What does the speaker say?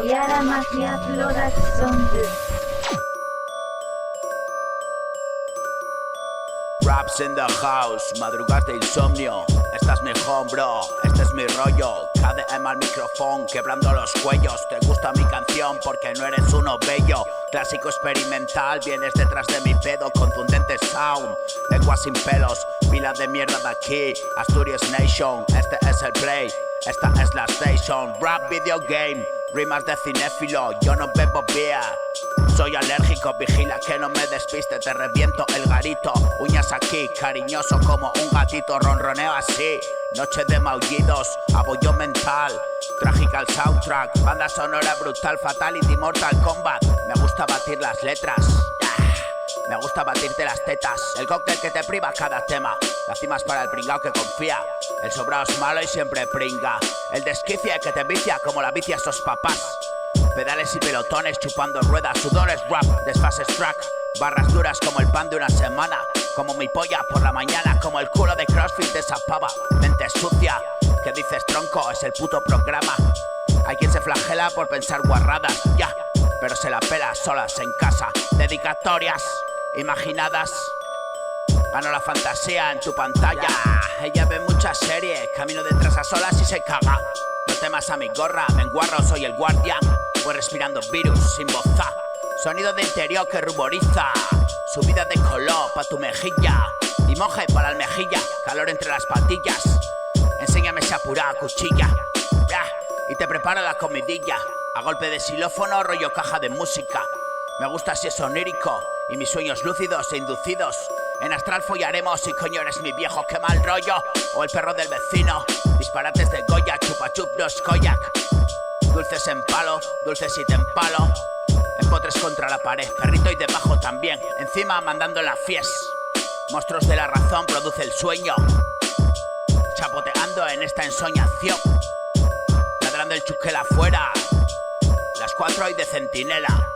Yara Magia Production. Raps in the house, madrugas de insomnio. Esta es mi home, bro, este es mi rollo. KDM al micrófono, quebrando los cuellos. Te gusta mi canción porque no eres uno bello. Clásico experimental, vienes detrás de mi pedo. Contundente sound, lengua sin pelos. Pila de mierda de aquí, Asturias Nation. Este es el play, esta es la station. Rap video game, rimas de cinéfilo. Yo no bebo beer, soy alérgico, vigila que no me despiste. Te reviento el garito, uñas aquí, cariñoso como un gatito. Ronroneo así, noche de maullidos, abollo mental. Tragical soundtrack, banda sonora brutal. Fatality, Mortal Kombat. Me gusta batir las letras, me gusta batirte las tetas. El cóctel que te priva cada tema. La cima es para el pringao que confía. El sobrao es malo y siempre pringa. El desquicia que te vicia como la vicia a esos papás. Pedales y pelotones chupando ruedas. Sudores rap, desfases track. Barras duras como el pan de una semana. Como mi polla por la mañana. Como el culo de CrossFit de esa pava. Mente sucia, que dices tronco, es el puto programa. Hay quien se flagela por pensar guarradas, ya, pero se la pela solas en casa. Dedicatorias imaginadas. Gano la fantasía en tu pantalla. Ella ve muchas series, camino detrás a solas y se caga. No temas a mi gorra, me enguarro, soy el guardián. Voy respirando virus sin bozar. Sonido de interior que ruboriza. Subida de color pa' tu mejilla. Y moje para la almejilla, calor entre las patillas. Enséñame esa pura cuchilla, y te preparo la comidilla. A golpe de xilófono, rollo caja de música. Me gusta si es onírico y mis sueños lúcidos e inducidos. En astral follaremos y coño eres mi viejo, qué mal rollo. O el perro del vecino, disparates de Goya, chupa chup, no es koyak. Dulces en palo, dulces y te empalo. Empotres contra la pared, perrito y debajo también. Encima mandando la fies. Monstruos de la razón produce el sueño. Chapoteando en esta ensoñación. Ladrando el chusquel afuera. Las 4 hay de centinela.